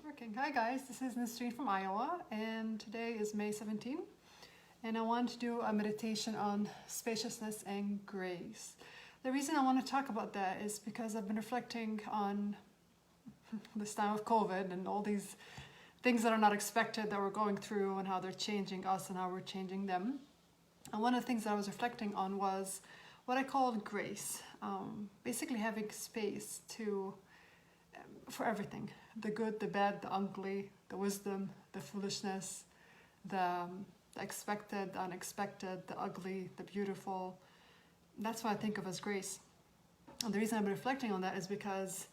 Working. Hi guys, this is Nisreen from Iowa, and today is May 17, and I want to do a meditation on spaciousness and grace. The reason I want to talk about that is because I've been reflecting on this time of COVID and all these things that are not expected that we're going through and how they're changing us and how we're changing them. And one of the things that I was reflecting on was what I called grace, basically having space for everything. The good, the bad, the ugly, the wisdom, the foolishness, the expected, the unexpected, the ugly, the beautiful. That's what I think of as grace. And the reason I've been reflecting on that is because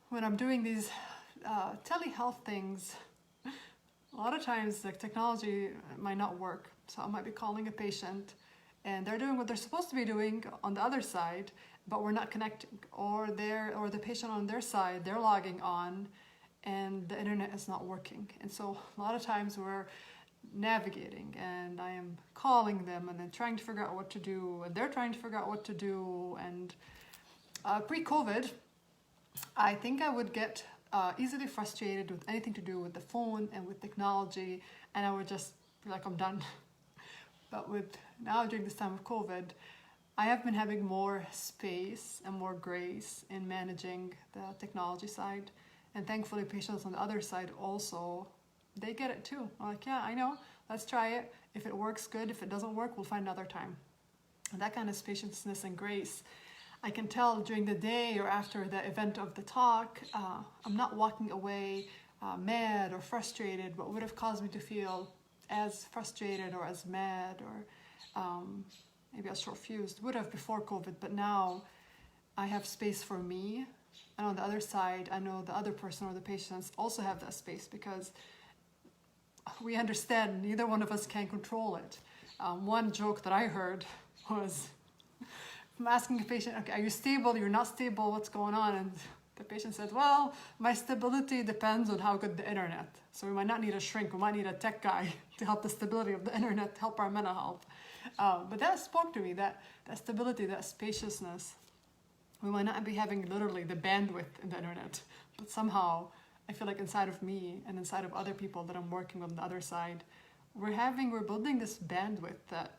when I'm doing these telehealth things, a lot of times the technology might not work. So I might be calling a patient and they're doing what they're supposed to be doing on the other side, but we're not connecting, or the patient on their side, they're logging on and the internet is not working. And so a lot of times we're navigating and I am calling them and then trying to figure out what to do, and they're trying to figure out what to do. And pre-COVID, I think I would get easily frustrated with anything to do with the phone and with technology, and I would just be like, I'm done. But with now, during this time of COVID, I have been having more space and more grace in managing the technology side. And thankfully, patients on the other side also, they get it too. I'm like, yeah, I know, let's try it. If it works, good. If it doesn't work, we'll find another time. And that kind of spaciousness and grace, I can tell during the day or after the event of the talk, I'm not walking away mad or frustrated. What would have caused me to feel as frustrated or as mad or maybe as short-fused would have before COVID, but now I have space for me. And on the other side, I know the other person or the patients also have that space, because we understand neither one of us can control it. One joke that I heard was, I'm asking a patient, okay, are you stable? You're not stable, what's going on? And the patient said, well, my stability depends on how good the internet. So we might not need a shrink, we might need a tech guy to help the stability of the internet, to help our mental health. But that spoke to me, that stability, that spaciousness. We might not be having literally the bandwidth in the internet, but somehow I feel like inside of me and inside of other people that I'm working on the other side, we're building this bandwidth that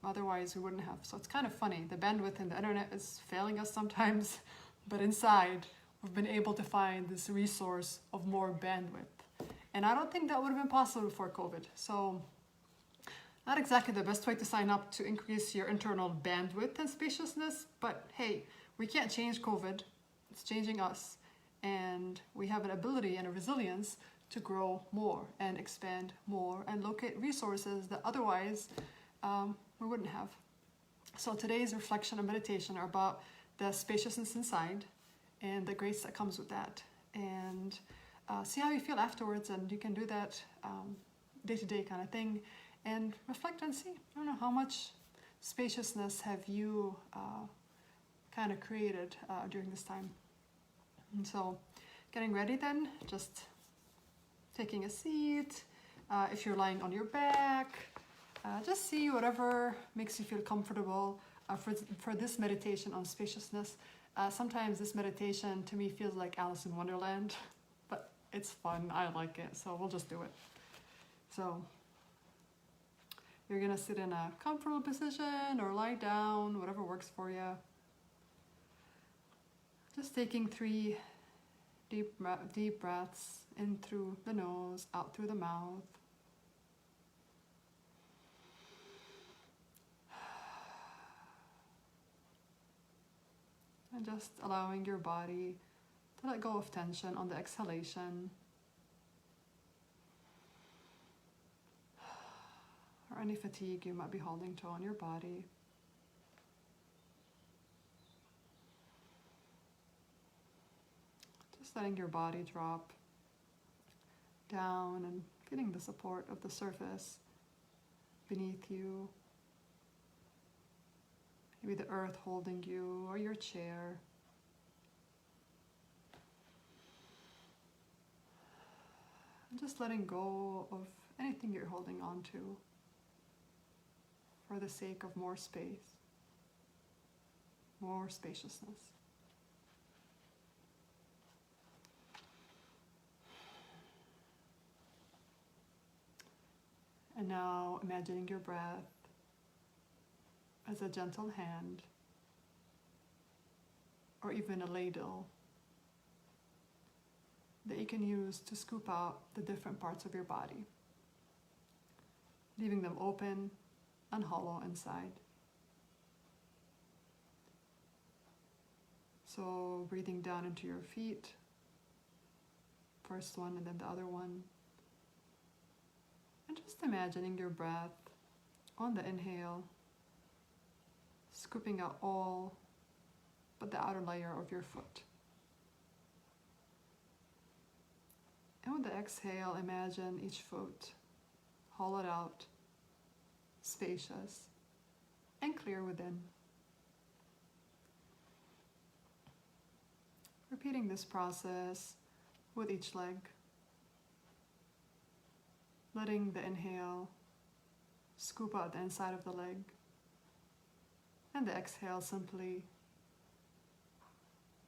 otherwise we wouldn't have. So it's kind of funny. The bandwidth in the internet is failing us sometimes, but inside we've been able to find this resource of more bandwidth. And I don't think that would have been possible before COVID. So not exactly the best way to sign up to increase your internal bandwidth and spaciousness, but hey, we can't change COVID. It's changing us. And we have an ability and a resilience to grow more and expand more and locate resources that otherwise we wouldn't have. So today's reflection and meditation are about the spaciousness inside and the grace that comes with that. And see how you feel afterwards, and you can do that day-to-day kind of thing. And reflect and see, I don't know, how much spaciousness have you kind of created during this time. And so getting ready then, just taking a seat. If you're lying on your back, just see whatever makes you feel comfortable for this meditation on spaciousness. Sometimes this meditation to me feels like Alice in Wonderland, but it's fun, I like it, so we'll just do it. So you're gonna sit in a comfortable position or lie down, whatever works for you. Just taking 3 deep breaths in through the nose, out through the mouth. And just allowing your body to let go of tension on the exhalation, or any fatigue you might be holding to on your body. Just letting your body drop down and getting the support of the surface beneath you. Maybe the earth holding you or your chair. And just letting go of anything you're holding on to for the sake of more space, more spaciousness. And now imagining your breath as a gentle hand or even a ladle that you can use to scoop out the different parts of your body, leaving them open and hollow inside. So breathing down into your feet, first one and then the other one. And just imagining your breath on the inhale, scooping out all but the outer layer of your foot. And with the exhale, imagine each foot hollowed out, spacious, and clear within. Repeating this process with each leg, letting the inhale scoop out the inside of the leg, and the exhale simply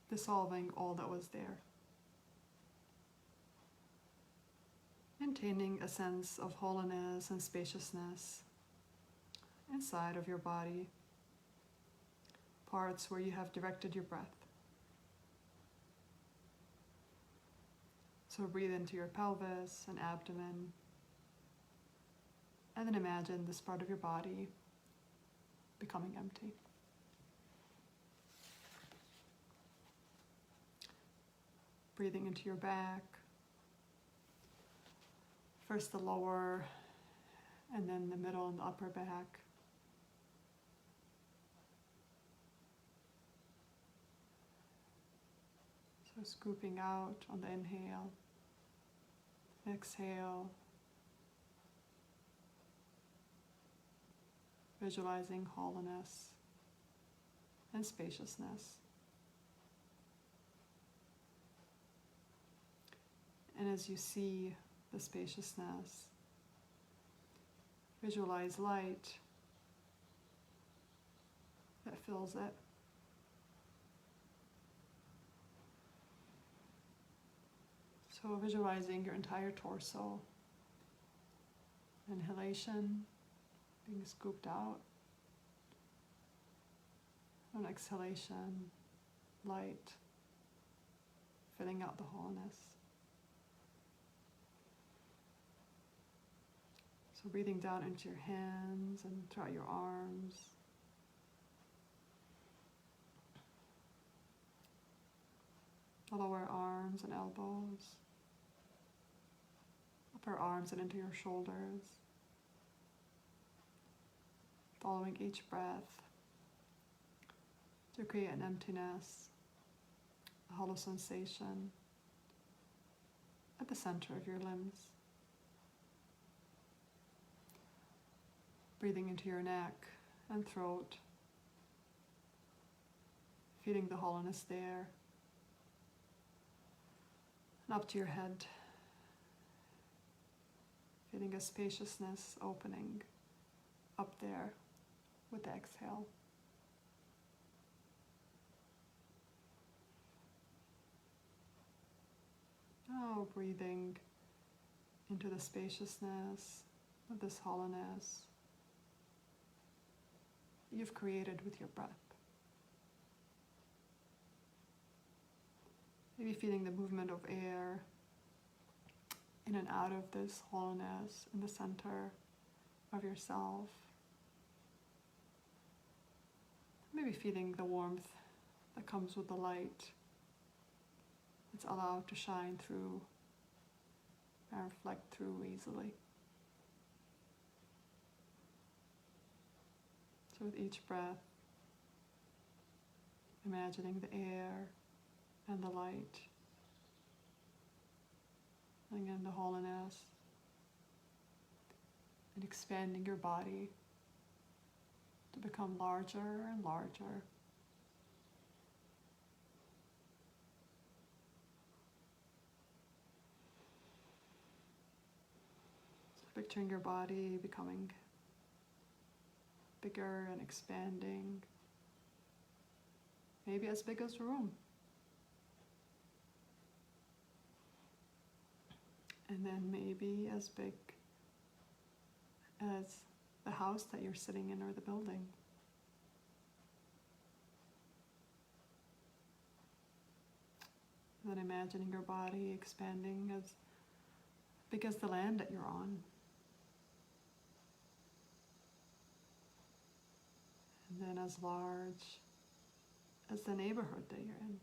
dissolving all that was there. Maintaining a sense of wholeness and spaciousness inside of your body, parts where you have directed your breath. So breathe into your pelvis and abdomen, and then imagine this part of your body becoming empty. Breathing into your back, first the lower, and then the middle and the upper back. So scooping out on the inhale, exhale, visualizing wholeness and spaciousness. And as you see the spaciousness, visualize light that fills it. So visualizing your entire torso, inhalation being scooped out, and exhalation, light filling out the wholeness. So breathing down into your hands and throughout your arms. The lower arms and elbows. Upper arms and into your shoulders. Following each breath to create an emptiness, a hollow sensation at the center of your limbs. Breathing into your neck and throat, feeling the hollowness there, and up to your head, feeling a spaciousness opening up there with the exhale. Now breathing into the spaciousness of this hollowness you've created with your breath. Maybe feeling the movement of air in and out of this hollowness in the center of yourself. Maybe feeling the warmth that comes with the light that's allowed to shine through and reflect through easily. So with each breath, imagining the air and the light, and again the hollowness, and expanding your body to become larger and larger. So picturing your body becoming bigger and expanding, maybe as big as a room. And then maybe as big as the house that you're sitting in or the building. Then imagining your body expanding as big as the land that you're on. And then as large as the neighborhood that you're in.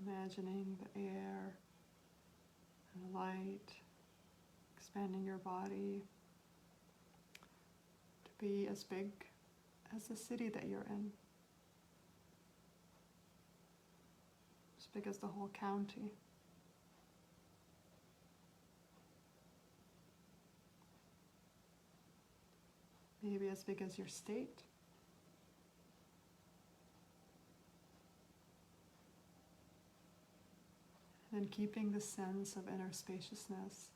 Imagining the air and the light expanding your body to be as big as the city that you're in, as big as the whole county. Maybe as big as your state. And keeping the sense of inner spaciousness,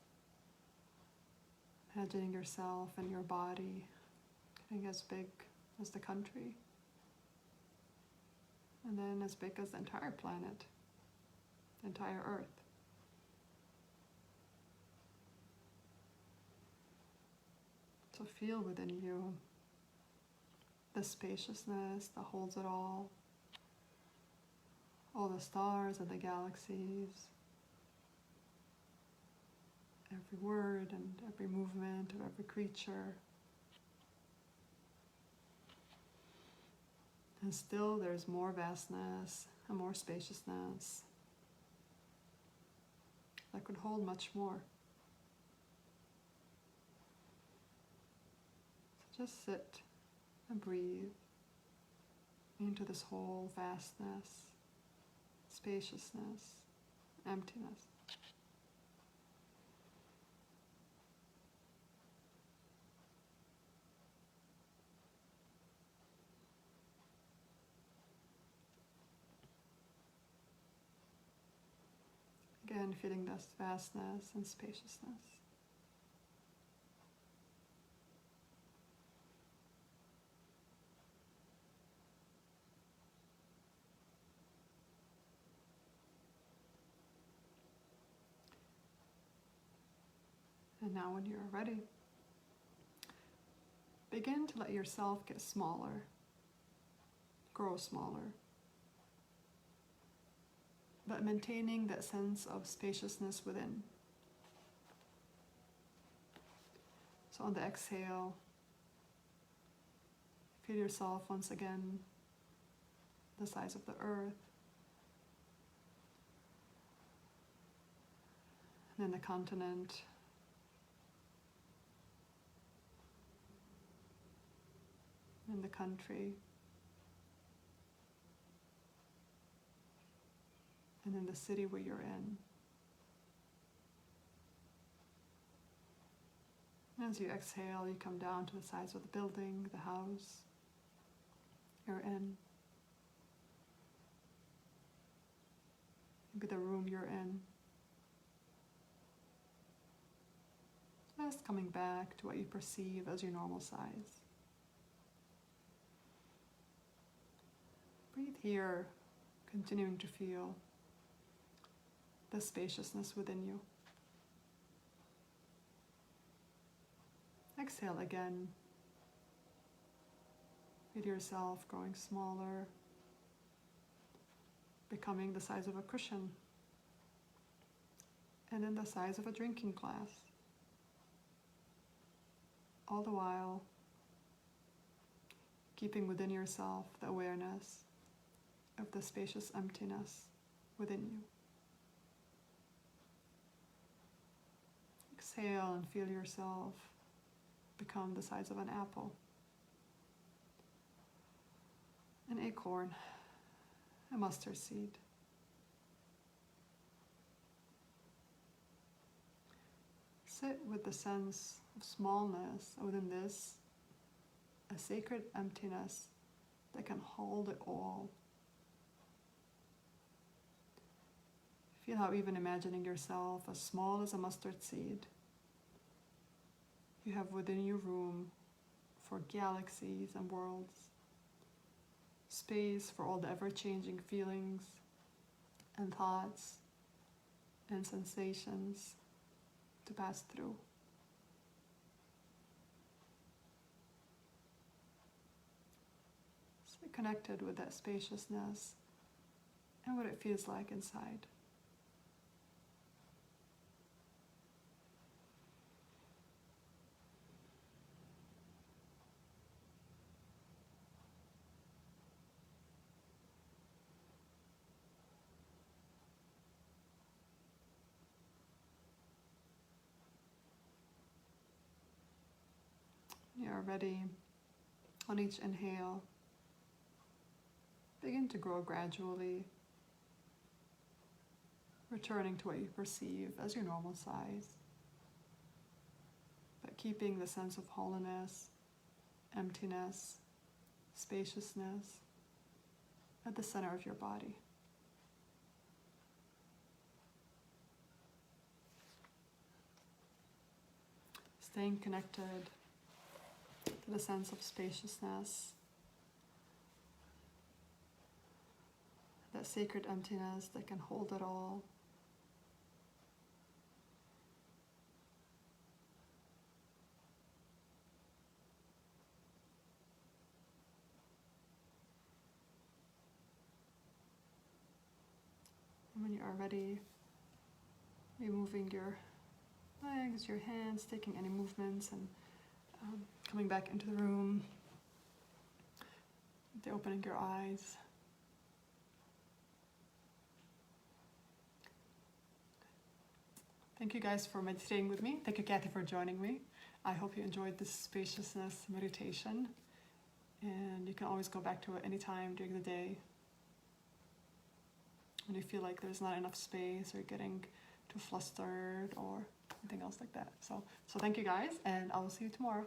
imagining yourself and your body getting as big as the country, and then as big as the entire planet, the entire Earth. So feel within you the spaciousness that holds it all the stars and the galaxies, every word and every movement of every creature. And still there's more vastness and more spaciousness that could hold much more. So just sit and breathe into this whole vastness, spaciousness, emptiness. Again, feeling this vastness and spaciousness. And now when you're ready, begin to let yourself get smaller, grow smaller, but maintaining that sense of spaciousness within. So on the exhale, feel yourself once again the size of the earth, and then the continent, and the country, and then the city where you're in. As you exhale, you come down to the size of the building, the house you're in, maybe the room you're in. Just coming back to what you perceive as your normal size. Breathe here, continuing to feel the spaciousness within you. Exhale again. Feel yourself growing smaller, becoming the size of a cushion, and then the size of a drinking glass. All the while, keeping within yourself the awareness of the spacious emptiness within you. Exhale and feel yourself become the size of an apple, an acorn, a mustard seed. Sit with the sense of smallness within this, a sacred emptiness that can hold it all. Feel how even imagining yourself as small as a mustard seed, you have within you room for galaxies and worlds, space for all the ever-changing feelings and thoughts and sensations to pass through. Stay connected with that spaciousness and what it feels like inside. You're ready. On each inhale, begin to grow gradually, returning to what you perceive as your normal size, but keeping the sense of wholeness, emptiness, spaciousness at the center of your body. Staying connected to the sense of spaciousness, that sacred emptiness that can hold it all. And when you are ready, removing your legs, your hands, taking any movements, and coming back into the room, opening your eyes. Thank you guys for meditating with me. Thank you, Kathy, for joining me. I hope you enjoyed this spaciousness meditation, and you can always go back to it anytime during the day when you feel like there's not enough space or getting too flustered or anything else like that. So thank you guys, and I will see you tomorrow.